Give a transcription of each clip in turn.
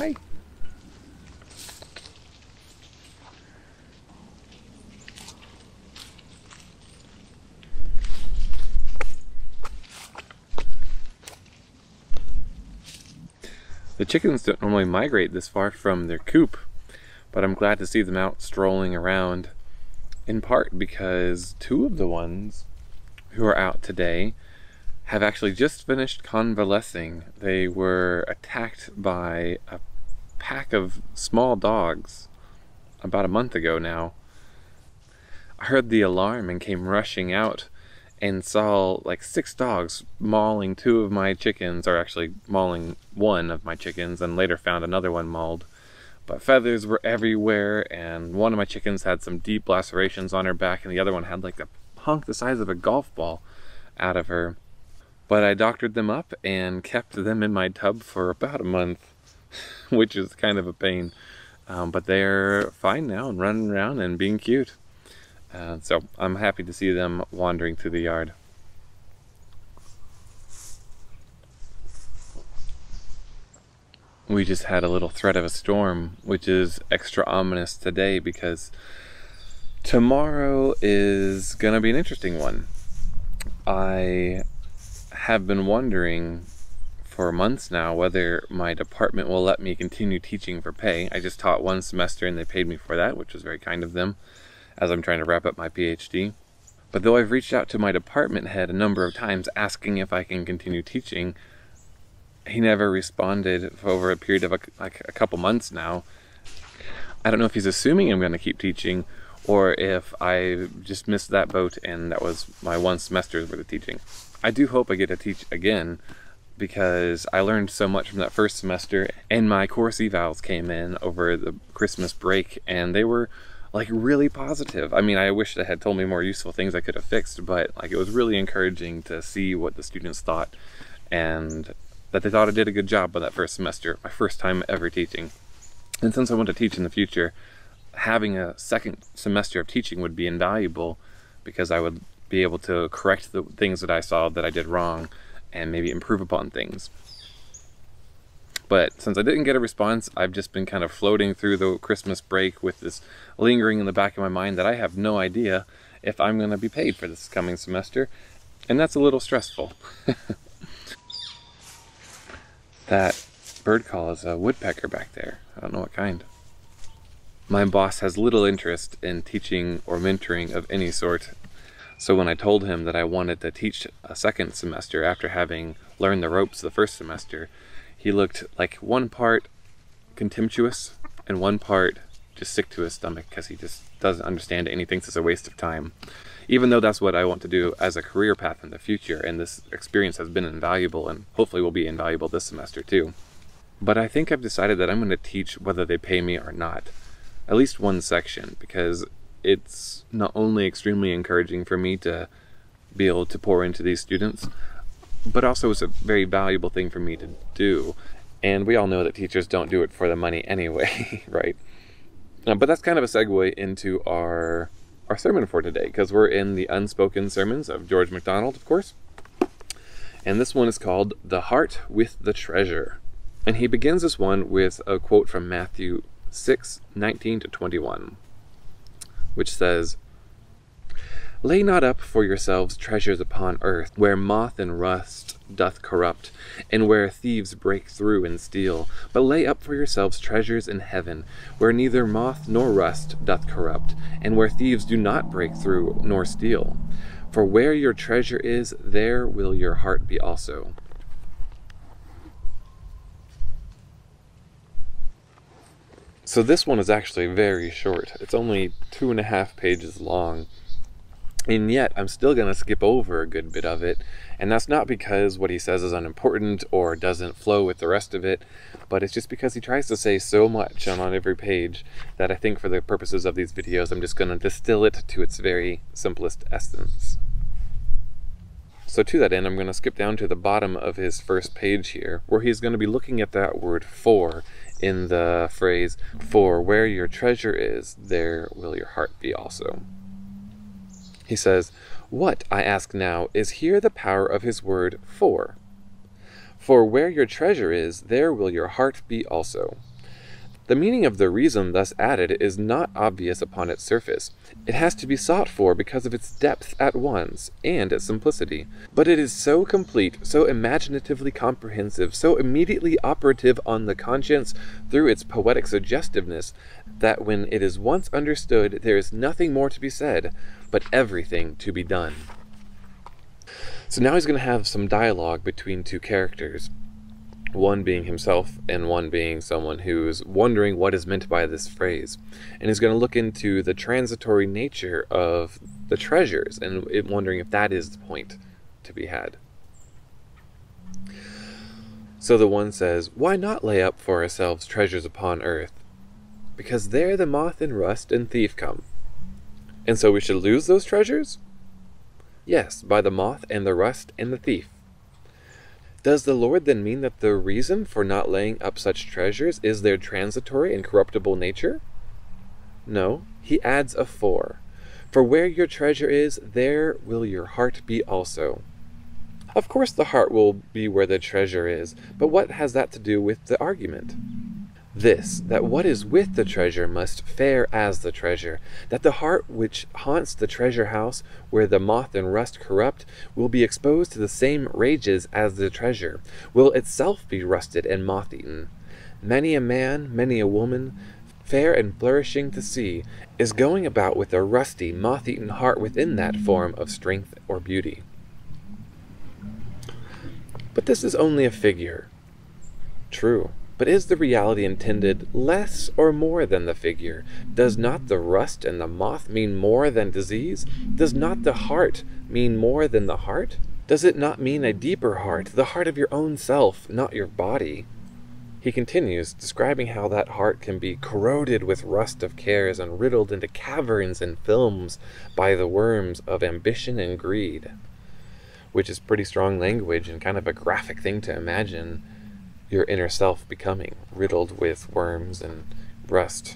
Hi. The chickens don't normally migrate this far from their coop, but I'm glad to see them out strolling around, in part because two of the ones who are out today have actually just finished convalescing. They were attacked by a pack of small dogs about a month ago now. I heard the alarm and came rushing out and saw like 6 dogs mauling 2 of my chickens, or actually mauling 1 of my chickens, and later found another one mauled. But feathers were everywhere, and one of my chickens had some deep lacerations on her back, and the other one had like a hunk the size of a golf ball out of her. But I doctored them up and kept them in my tub for about a month, which is kind of a pain. But they're fine now and running around and being cute. So I'm happy to see them wandering through the yard. We just had a little threat of a storm, which is extra ominous today because tomorrow is gonna be an interesting one. I have been wondering for months now whether my department will let me continue teaching for pay. I just taught 1 semester and they paid me for that, which was very kind of them, as I'm trying to wrap up my PhD. But though I've reached out to my department head a number of times asking if I can continue teaching, he never responded for over a period of a couple months now. I don't know if he's assuming I'm going to keep teaching or if I just missed that boat and that was my 1 semester's worth of teaching. I do hope I get to teach again because I learned so much from that first semester, and my course evals came in over the Christmas break and they were like really positive. I mean, I wish they had told me more useful things I could have fixed, but like it was really encouraging to see what the students thought and that they thought I did a good job by that first semester, my first time ever teaching. And since I want to teach in the future, having a 2nd semester of teaching would be invaluable because I would be able to correct the things that I saw that I did wrong and maybe improve upon things. But since I didn't get a response, I've just been kind of floating through the Christmas break with this lingering in the back of my mind that I have no idea if I'm going to be paid for this coming semester, and that's a little stressful. That bird call is a woodpecker back there. I don't know what kind. My boss has little interest in teaching or mentoring of any sort, so when I told him that I wanted to teach a 2nd semester after having learned the ropes the first semester, he looked like 1 part contemptuous and 1 part just sick to his stomach because he just doesn't understand it and he thinks it's a waste of time. Even though that's what I want to do as a career path in the future, and this experience has been invaluable and hopefully will be invaluable this semester too. But I think I've decided that I'm going to teach whether they pay me or not. At least 1 section, because it's not only extremely encouraging for me to be able to pour into these students, but also it's a very valuable thing for me to do. And we all know that teachers don't do it for the money anyway, right? But that's kind of a segue into our sermon for today, because we're in the Unspoken sermons of George MacDonald, of course. And this one is called The Heart with the Treasure. And he begins this one with a quote from Matthew 6:19-21, which says, "Lay not up for yourselves treasures upon earth, where moth and rust doth corrupt, and where thieves break through and steal. But lay up for yourselves treasures in heaven, where neither moth nor rust doth corrupt, and where thieves do not break through nor steal. For where your treasure is, there will your heart be also." So this one is actually very short. It's only 2.5 pages long. And yet, I'm still going to skip over a good bit of it, and that's not because what he says is unimportant or doesn't flow with the rest of it, but it's just because he tries to say so much on every page that I think for the purposes of these videos, I'm just going to distill it to its very simplest essence. So to that end, I'm going to skip down to the bottom of his first page here, where he's going to be looking at that word "for" in the phrase, "For where your treasure is, there will your heart be also." He says, "What, I ask now, is here the power of his word 'for'? For where your treasure is, there will your heart be also." The meaning of the reason thus added is not obvious upon its surface. It has to be sought for because of its depth at once, and its simplicity. But it is so complete, so imaginatively comprehensive, so immediately operative on the conscience through its poetic suggestiveness, that when it is once understood, there is nothing more to be said, but everything to be done. So now he's going to have some dialogue between two characters. One being himself, and one being someone who's wondering what is meant by this phrase. And he's going to look into the transitory nature of the treasures, and wondering if that is the point to be had. So the one says, "Why not lay up for ourselves treasures upon earth? Because there the moth and rust and thief come. And so we should lose those treasures? Yes, by the moth and the rust and the thief. Does the Lord then mean that the reason for not laying up such treasures is their transitory and corruptible nature? No, he adds a for where your treasure is, there will your heart be also." Of course the heart will be where the treasure is, but what has that to do with the argument? This, that what is with the treasure must fare as the treasure, that the heart which haunts the treasure house, where the moth and rust corrupt, will be exposed to the same rages as the treasure, will itself be rusted and moth-eaten. Many a man, many a woman, fair and flourishing to see, is going about with a rusty, moth-eaten heart within that form of strength or beauty. But this is only a figure. True. But is the reality intended less or more than the figure? Does not the rust and the moth mean more than disease? Does not the heart mean more than the heart? Does it not mean a deeper heart, the heart of your own self, not your body? He continues, describing how that heart can be corroded with rust of cares and riddled into caverns and films by the worms of ambition and greed, which is pretty strong language and kind of a graphic thing to imagine your inner self becoming, riddled with worms and rust.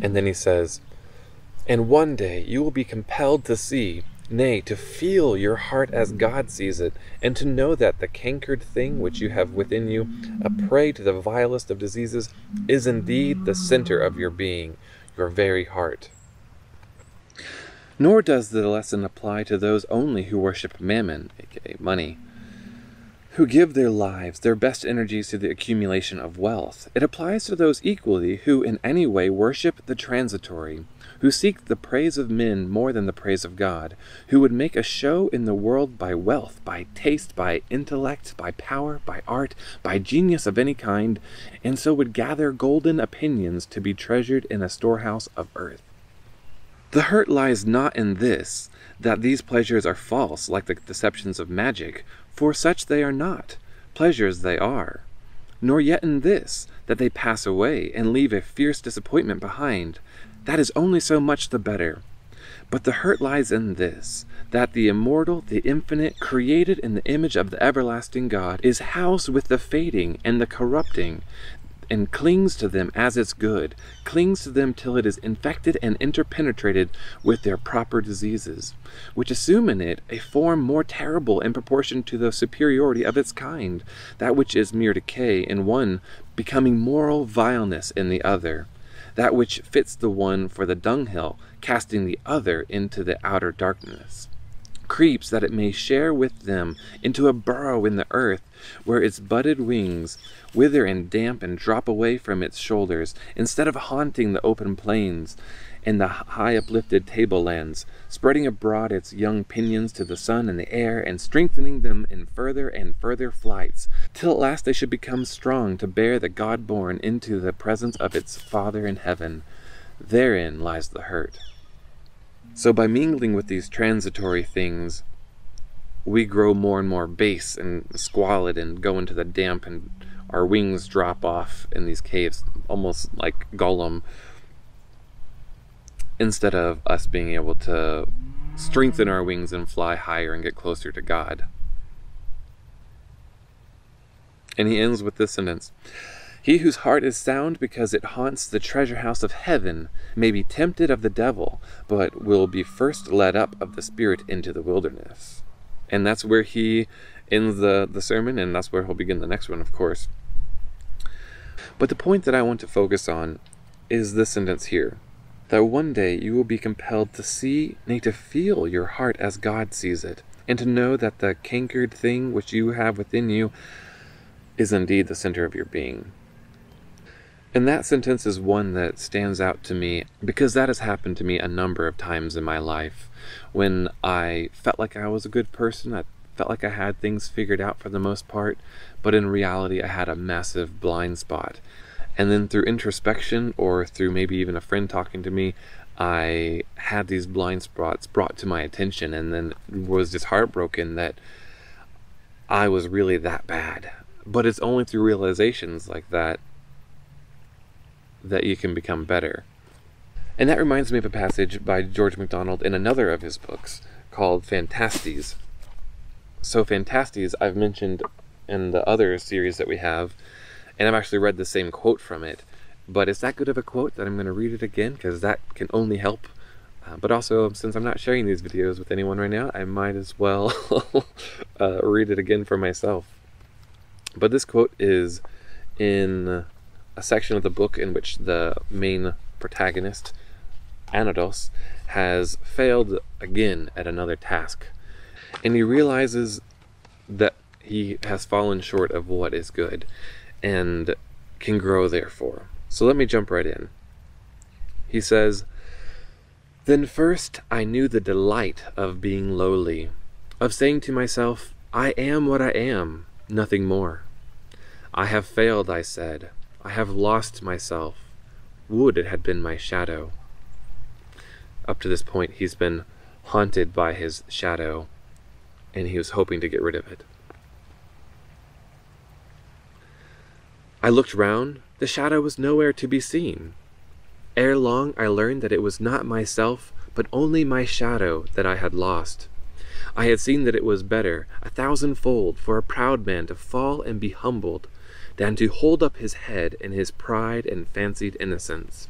And then he says, "And one day you will be compelled to see, nay, to feel your heart as God sees it, and to know that the cankered thing which you have within you, a prey to the vilest of diseases, is indeed the center of your being, your very heart." Nor does the lesson apply to those only who worship mammon, aka money, who give their lives, their best energies to the accumulation of wealth. It applies to those equally who in any way worship the transitory, who seek the praise of men more than the praise of God, who would make a show in the world by wealth, by taste, by intellect, by power, by art, by genius of any kind, and so would gather golden opinions to be treasured in a storehouse of earth. The hurt lies not in this, that these pleasures are false, like the deceptions of magic, for such they are not, pleasures they are, nor yet in this, that they pass away, and leave a fierce disappointment behind. That is only so much the better. But the hurt lies in this, that the immortal, the infinite, created in the image of the everlasting God, is housed with the fading and the corrupting, and clings to them as its good, clings to them till it is infected and interpenetrated with their proper diseases, which assume in it a form more terrible in proportion to the superiority of its kind, that which is mere decay in one becoming moral vileness in the other, that which fits the one for the dunghill, casting the other into the outer darkness, creeps that it may share with them into a burrow in the earth, where its budded wings wither and damp and drop away from its shoulders, instead of haunting the open plains and the high uplifted tablelands, spreading abroad its young pinions to the sun and the air, and strengthening them in further and further flights, till at last they should become strong to bear the God-born into the presence of its Father in heaven. Therein lies the hurt. So by mingling with these transitory things, we grow more and more base and squalid and go into the damp, and our wings drop off in these caves, almost like Gollum, instead of us being able to strengthen our wings and fly higher and get closer to God. And he ends with this sentence: "He whose heart is sound because it haunts the treasure house of heaven may be tempted of the devil, but will be first led up of the Spirit into the wilderness." And that's where he ends the sermon, and that's where he'll begin the next one, of course. But But the point that I want to focus on is this sentence here, that one day you will be compelled to see, nay, to feel your heart as God sees it, and to know that the cankered thing which you have within you is indeed the center of your being. And that sentence is one that stands out to me because that has happened to me a number of times in my life. When I felt like I was a good person, I felt like I had things figured out for the most part, but in reality I had a massive blind spot. And then through introspection, or through maybe even a friend talking to me, I had these blind spots brought to my attention, and then was just heartbroken that I was really that bad. But it's only through realizations like that that you can become better. And that reminds me of a passage by George MacDonald in another of his books called Phantastes. So Phantastes I've mentioned in the other series that we have, and I've actually read the same quote from it, but it's that good of a quote that I'm going to read it again, because that can only help. But also, since I'm not sharing these videos with anyone right now, I might as well read it again for myself. But this quote is in a section of the book in which the main protagonist, Anados, has failed again at another task. And he realizes that he has fallen short of what is good and can grow therefore. So let me jump right in. He says, "Then first I knew the delight of being lowly, of saying to myself, I am what I am, nothing more. I have failed, I said. I have lost myself. Would it had been my shadow." Up to this point, he's been haunted by his shadow, and he was hoping to get rid of it. "I looked round. The shadow was nowhere to be seen. Ere long I learned that it was not myself, but only my shadow that I had lost. I had seen that it was better, 1,000-fold, for a proud man to fall and be humbled, than to hold up his head in his pride and fancied innocence.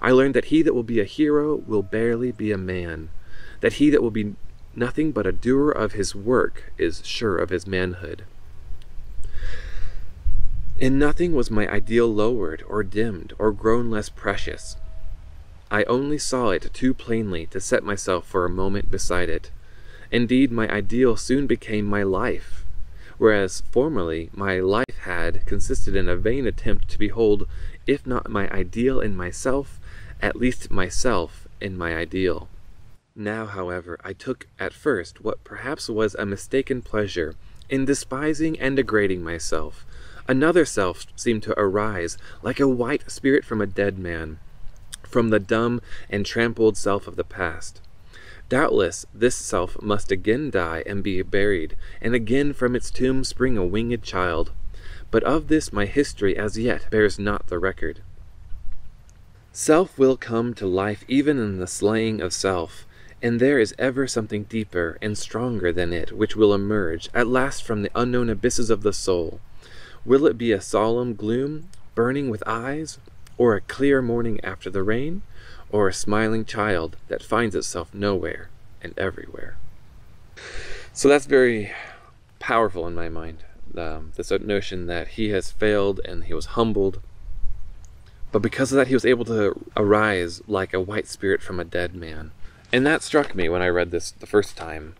I learned that he that will be a hero will barely be a man, that he that will be nothing but a doer of his work is sure of his manhood. In nothing was my ideal lowered, or dimmed, or grown less precious. I only saw it too plainly to set myself for a moment beside it. Indeed, my ideal soon became my life, whereas formerly my life had consisted in a vain attempt to behold, if not my ideal in myself, at least myself in my ideal. Now, however, I took at first what perhaps was a mistaken pleasure in despising and degrading myself. Another self seemed to arise, like a white spirit from a dead man, from the dumb and trampled self of the past. Doubtless this self must again die and be buried, and again from its tomb spring a winged child. But of this my history as yet bears not the record. Self will come to life even in the slaying of self, and there is ever something deeper and stronger than it which will emerge at last from the unknown abysses of the soul. Will it be a solemn gloom, burning with eyes, or a clear morning after the rain, or a smiling child that finds itself nowhere and everywhere?" So that's very powerful in my mind, this notion that he has failed and he was humbled, but because of that he was able to arise like a white spirit from a dead man. And that struck me when I read this the first time.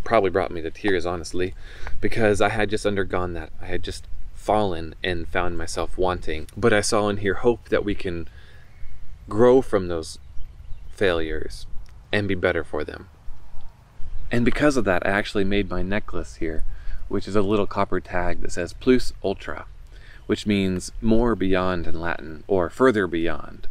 Probably brought me to tears, honestly, because I had just undergone that. I had just fallen and found myself wanting, but I saw in here hope that we can grow from those failures and be better for them. And because of that, I actually made my necklace here, which is a little copper tag that says plus ultra, which means more beyond in Latin, or further beyond,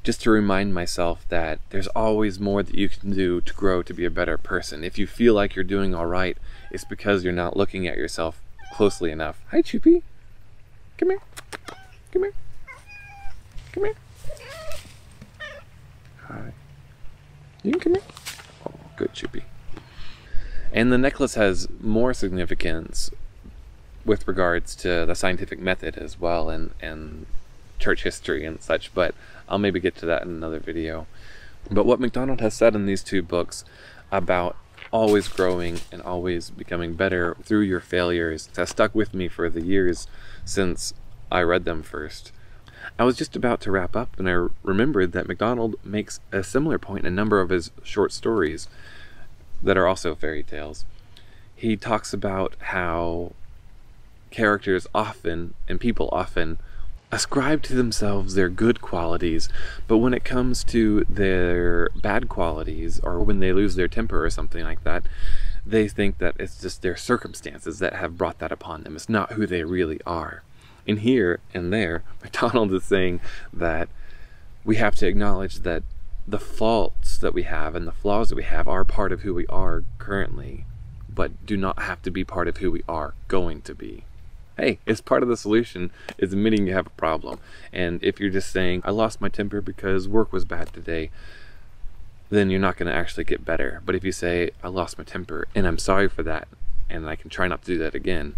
just to remind myself that there's always more that you can do to grow to be a better person. If you feel like you're doing all right, it's because you're not looking at yourself closely enough. Hi, Choopy. Come here. Come here. Come here. Hi. You can come here. Oh, good, Choopy. And the necklace has more significance with regards to the scientific method as well, and church history and such, but I'll maybe get to that in another video. But what MacDonald has said in these two books about always growing and always becoming better through your failures has stuck with me for the years since I read them first. I was just about to wrap up and I remembered that MacDonald makes a similar point in a number of his short stories that are also fairy tales. He talks about how characters often, and people often, ascribe to themselves their good qualities, but when it comes to their bad qualities, or when they lose their temper or something like that, they think that it's just their circumstances that have brought that upon them. It's not who they really are. And here and there, MacDonald is saying that we have to acknowledge that the faults that we have and the flaws that we have are part of who we are currently, but do not have to be part of who we are going to be. Hey, it's part of the solution is admitting you have a problem. And if you're just saying, I lost my temper because work was bad today, then you're not going to actually get better. But if you say, I lost my temper and I'm sorry for that, and I can try not to do that again,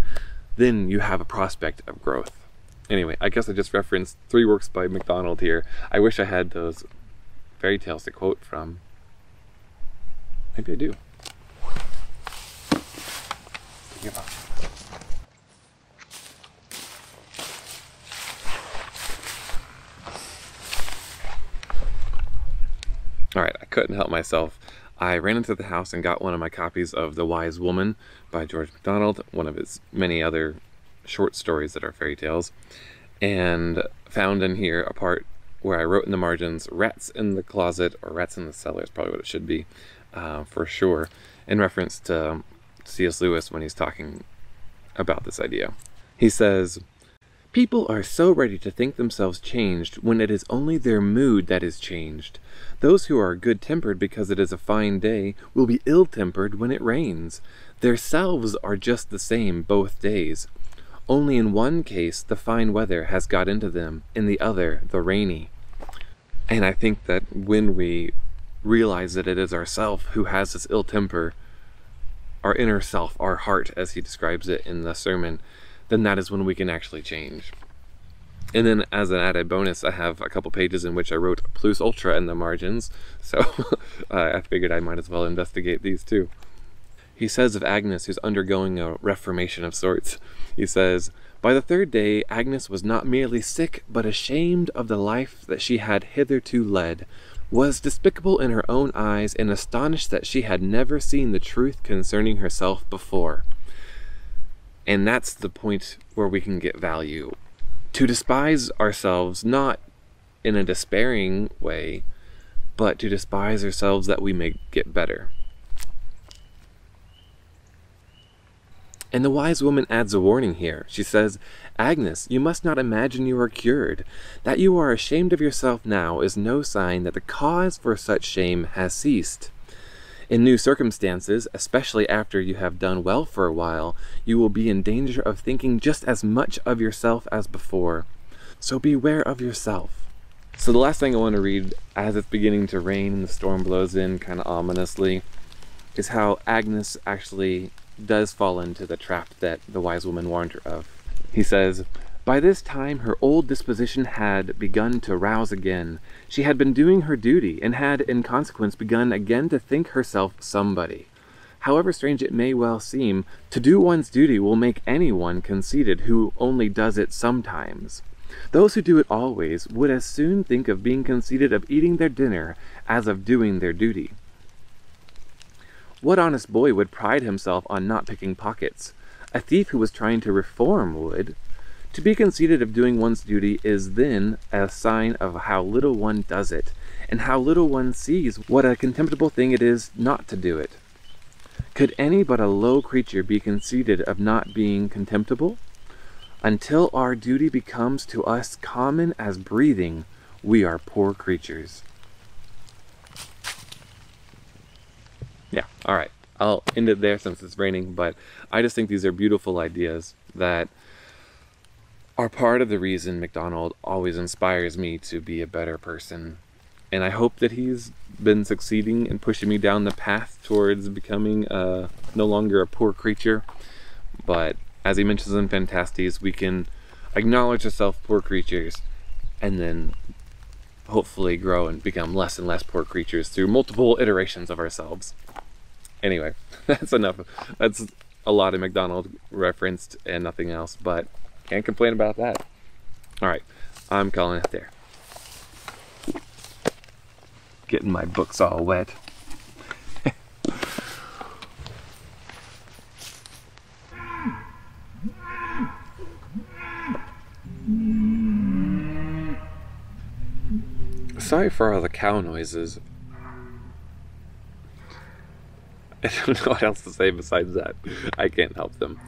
then you have a prospect of growth. Anyway, I guess I just referenced 3 works by MacDonald here. I wish I had those fairy tales to quote from. Maybe I do. Give up. Alright, I couldn't help myself. I ran into the house and got one of my copies of The Wise Woman by George MacDonald, one of his many other short stories that are fairy tales, and found in here a part where I wrote in the margins, rats in the closet, or rats in the cellar is probably what it should be, for sure, in reference to C.S. Lewis when he's talking about this idea. He says, people are so ready to think themselves changed when it is only their mood that is changed. Those who are good-tempered because it is a fine day will be ill-tempered when it rains. Their selves are just the same both days. Only in one case the fine weather has got into them, in the other the rainy. And I think that when we realize that it is ourself who has this ill temper, our inner self, our heart, as he describes it in the sermon, then that is when we can actually change. And then as an added bonus, I have a couple pages in which I wrote plus ultra in the margins, so I figured I might as well investigate these too. He says of Agnes, who's undergoing a reformation of sorts, he says, by the 3rd day, Agnes was not merely sick, but ashamed of the life that she had hitherto led, was despicable in her own eyes, and astonished that she had never seen the truth concerning herself before. And that's the point where we can get value. To despise ourselves, not in a despairing way, but to despise ourselves that we may get better. And the wise woman adds a warning here. She says, Agnes, you must not imagine you are cured. That you are ashamed of yourself now is no sign that the cause for such shame has ceased. In new circumstances, especially after you have done well for a while, you will be in danger of thinking just as much of yourself as before. So beware of yourself. So the last thing I want to read, as it's beginning to rain and the storm blows in kind of ominously, is how Agnes actually does fall into the trap that the wise woman warned her of. He says, by this time her old disposition had begun to rouse again. She had been doing her duty, and had in consequence begun again to think herself somebody. However strange it may well seem, to do one's duty will make anyone conceited who only does it sometimes. Those who do it always would as soon think of being conceited of eating their dinner as of doing their duty. What honest boy would pride himself on not picking pockets? A thief who was trying to reform would. To be conceited of doing one's duty is then a sign of how little one does it, and how little one sees what a contemptible thing it is not to do it. Could any but a low creature be conceited of not being contemptible? Until our duty becomes to us common as breathing, we are poor creatures. Yeah, alright. I'll end it there since it's raining, but I just think these are beautiful ideas that are part of the reason MacDonald always inspires me to be a better person. And I hope that he's been succeeding in pushing me down the path towards becoming no longer a poor creature. But as he mentions in Phantastes, we can acknowledge ourselves poor creatures and then hopefully grow and become less and less poor creatures through multiple iterations of ourselves. Anyway, that's enough. That's a lot of MacDonald referenced and nothing else, but can't complain about that. Alright, I'm calling it there. Getting my books all wet. Sorry for all the cow noises. I don't know what else to say besides that. I can't help them.